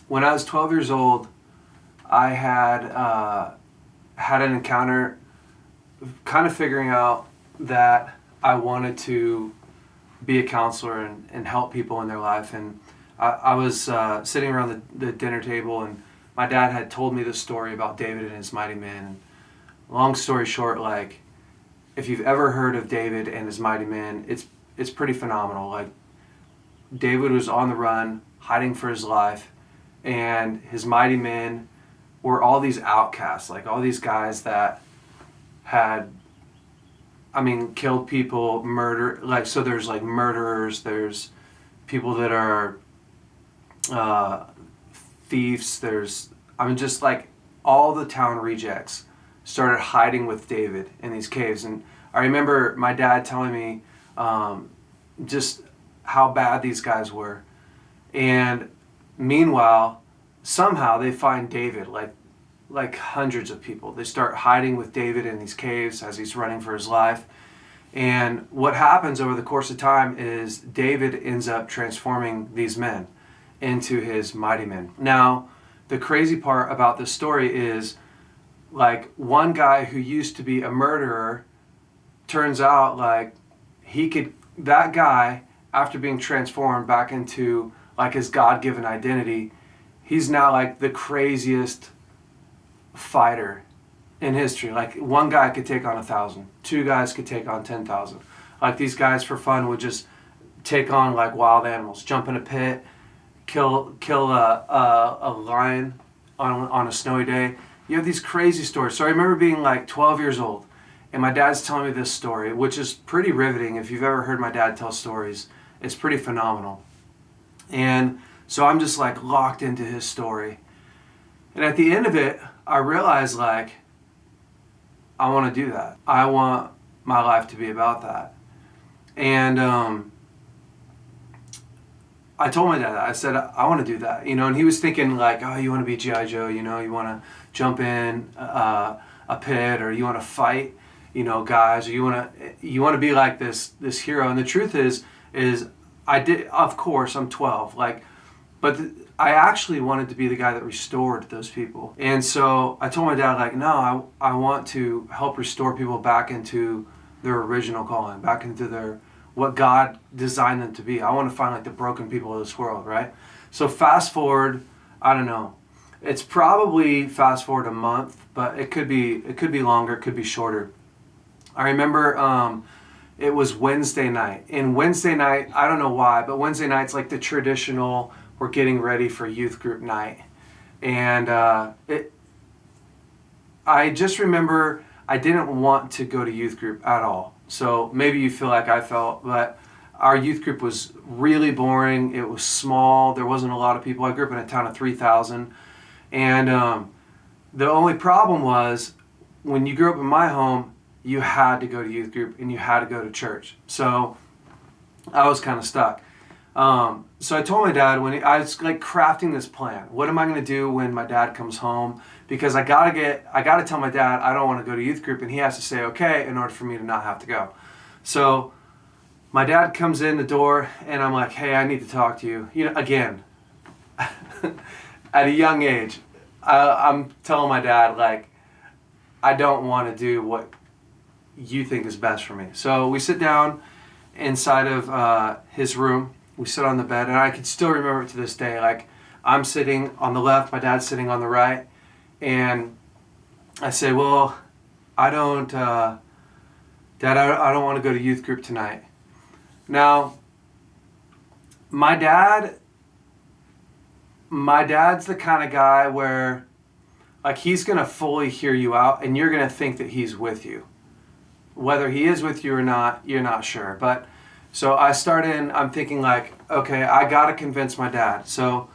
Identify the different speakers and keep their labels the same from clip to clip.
Speaker 1: When I was 12 years old, I had an encounter kind of figuring out that I wanted to be a counselor and help people in their life. And I was sitting around the dinner table, and my dad had told me this story about David and his mighty men. Long story short, like, if you've ever heard of David and his mighty men, it's pretty phenomenal. Like, David was on the run, hiding for his life, and his mighty men were all these outcasts, like all these guys that had, killed people, so there's like murderers, there's people that are thieves, just like all the town rejects started hiding with David in these caves. And I remember my dad telling me just how bad these guys were. And meanwhile, somehow they find David, like hundreds of people. They start hiding with David in these caves as he's running for his life. And what happens over the course of time is David ends up transforming these men into his mighty men. Now, the crazy part about this story is, like, one guy who used to be a murderer, turns out like that guy, after being transformed back into like his God-given identity, he's now like the craziest fighter in history. Like, one guy could take on 1,000, two guys could take on 10,000. Like, these guys for fun would just take on like wild animals, jump in a pit, kill a lion on a snowy day. You have these crazy stories. So I remember being like 12 years old, and my dad's telling me this story, which is pretty riveting. If you've ever heard my dad tell stories, it's pretty phenomenal. And so I'm just like locked into his story. And at the end of it, I realized, like, I want to do that. I want my life to be about that. And I told my dad that. I said, I want to do that, and he was thinking like, oh, you want to be G.I. Joe, you want to jump in a pit, or you want to fight, guys, or you want to be like this hero. And the truth is I did, of course, I'm 12, but I actually wanted to be the guy that restored those people. And so I told my dad, like, no, I want to help restore people back into their original calling, back into what God designed them to be. I want to find like the broken people of this world, right? So fast forward, I don't know. It's probably fast forward a month, but it could be longer, it could be shorter. I remember it was Wednesday night. And Wednesday night, I don't know why, but Wednesday night's like the traditional, we're getting ready for youth group night. And I just remember I didn't want to go to youth group at all. So maybe you feel like I felt, but our youth group was really boring. It was small. There wasn't a lot of people. I grew up in a town of 3,000. And the only problem was, when you grew up in my home, you had to go to youth group and you had to go to church. So I was kind of stuck. So I told my dad, I was like crafting this plan. What am I going to do when my dad comes home? Because I got to tell my dad I don't want to go to youth group, and he has to say okay in order for me to not have to go. So my dad comes in the door, and I'm like, hey, I need to talk to you. Again, at a young age, I'm telling my dad, like, I don't want to do what you think is best for me. So we sit down inside of his room. We sit on the bed, and I can still remember it to this day. Like, I'm sitting on the left, my dad's sitting on the right, and I say, well, Dad, I don't want to go to youth group tonight. Now, my dad's the kind of guy where, like, he's going to fully hear you out, and you're going to think that he's with you. Whether he is with you or not, you're not sure. But so I'm thinking like, okay, I got to convince my dad. So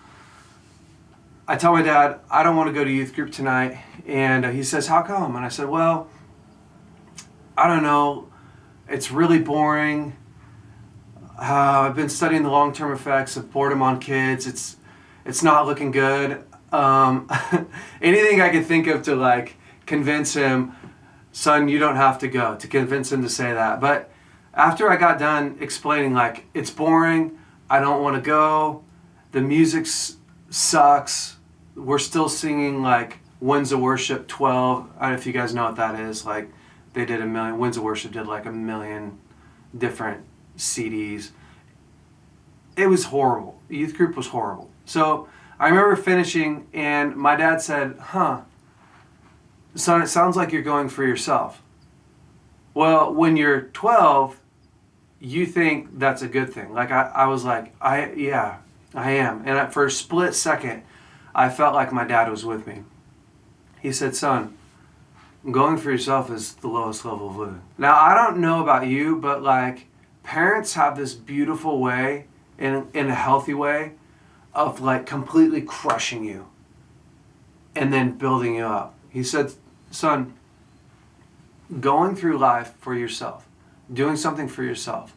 Speaker 1: I tell my dad, I don't want to go to youth group tonight. And he says, how come? And I said, well, I don't know. It's really boring. I've been studying the long-term effects of boredom on kids. It's not looking good. Anything I could think of to like convince him, son, you don't have to go, to convince him to say that. But after I got done explaining, like, it's boring, I don't want to go, the music's sucks. We're still singing like Winds of Worship 12. I don't know if you guys know what that is. Like they did Winds of Worship did like 1,000,000 different CDs. It was horrible. The youth group was horrible. So I remember finishing and my dad said, son, it sounds like you're going for yourself. Well, when you're 12, you think that's a good thing. Like I was like, yeah, I am. And for a split second, I felt like my dad was with me. He said, son, going for yourself is the lowest level of living. Now, I don't know about you, but like parents have this beautiful way, in a healthy way, of like completely crushing you and then building you up. He said, son, going through life for yourself, doing something for yourself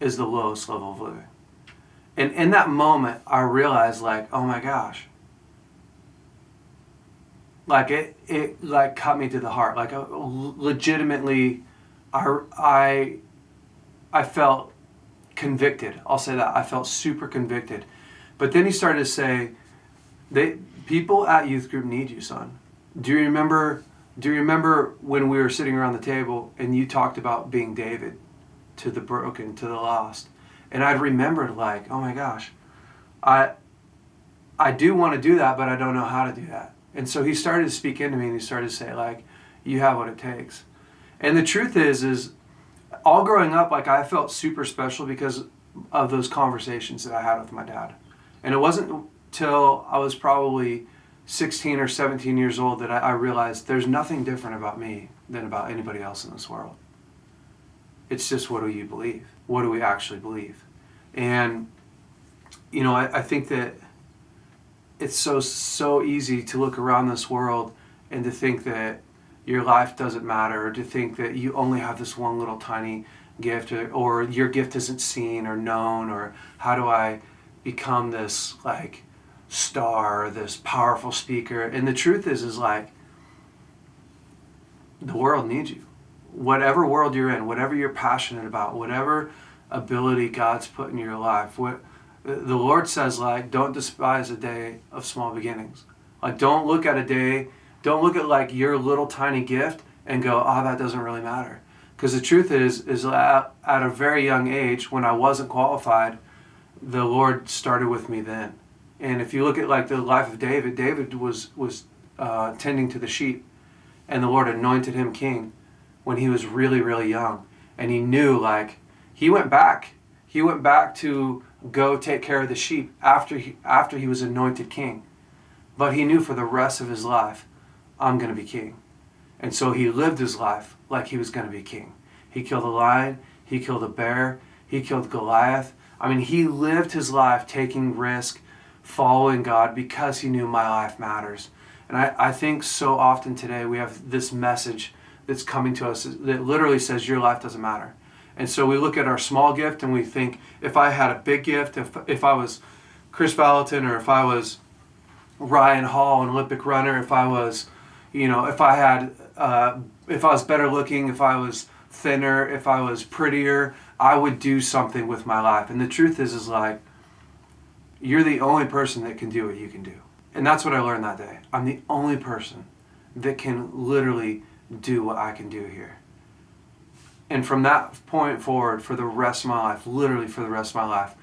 Speaker 1: is the lowest level of living. And in that moment, I realized like, oh my gosh, like it like cut me to the heart. Like legitimately, I felt convicted. I'll say that. I felt super convicted. But then he started to say, people at youth group need you, son. Do you remember when we were sitting around the table and you talked about being David to the broken, to the lost? And I'd remembered like, oh my gosh, I do want to do that, but I don't know how to do that. And so he started to speak into me and he started to say like, you have what it takes. And the truth is all growing up, like I felt super special because of those conversations that I had with my dad. And it wasn't till I was probably 16 or 17 years old that I realized there's nothing different about me than about anybody else in this world. It's just, what do you believe? What do we actually believe? And, you know, I think that it's so easy to look around this world and to think that your life doesn't matter, or to think that you only have this one little tiny gift, or your gift isn't seen or known, or how do I become this like star, this powerful speaker. And the truth is like, the world needs you. Whatever world you're in, whatever you're passionate about, whatever ability God's put in your life, what the Lord says, like, don't despise a day of small beginnings. Like, don't look at like your little tiny gift and go, oh, that doesn't really matter. Because the truth is at a very young age, when I wasn't qualified, the Lord started with me then. And if you look at like the life of David, David was tending to the sheep, and the Lord anointed him king when he was really, really young. And he knew, like, he went back to go take care of the sheep after he was anointed king. But he knew for the rest of his life, I'm going to be king. And so he lived his life like he was going to be king. He killed a lion, he killed a bear, he killed Goliath. I mean, he lived his life taking risk, following God, because he knew my life matters. And I think so often today we have this message that's coming to us that literally says your life doesn't matter. And so we look at our small gift and we think, if I had a big gift, if I was Chris Vallotton, or if I was Ryan Hall, an Olympic runner, if I was, if I was better looking, if I was thinner, if I was prettier, I would do something with my life. And the truth is like, you're the only person that can do what you can do. And that's what I learned that day. I'm the only person that can literally do what I can do here. And from that point forward, for the rest of my life, literally for the rest of my life,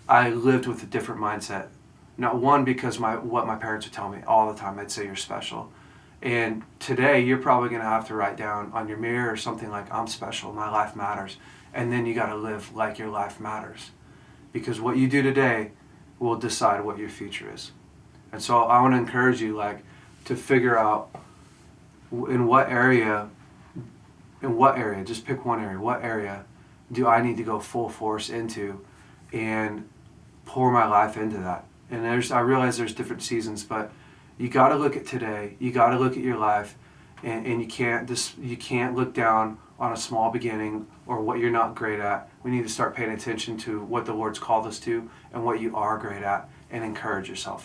Speaker 1: I lived with a different mindset. Not one, because what my parents would tell me all the time, they'd say you're special. And today, you're probably going to have to write down on your mirror or something like, I'm special, my life matters. And then you got to live like your life matters. Because what you do today will decide what your future is. And so I want to encourage you, like, to figure out in what area, just pick one area, what area do I need to go full force into and pour my life into that. And I realize there's different seasons, but you got to look at today, you got to look at your life, and you can't look down on a small beginning or what you're not great at. We need to start paying attention to what the Lord's called us to and what you are great at, and encourage yourself.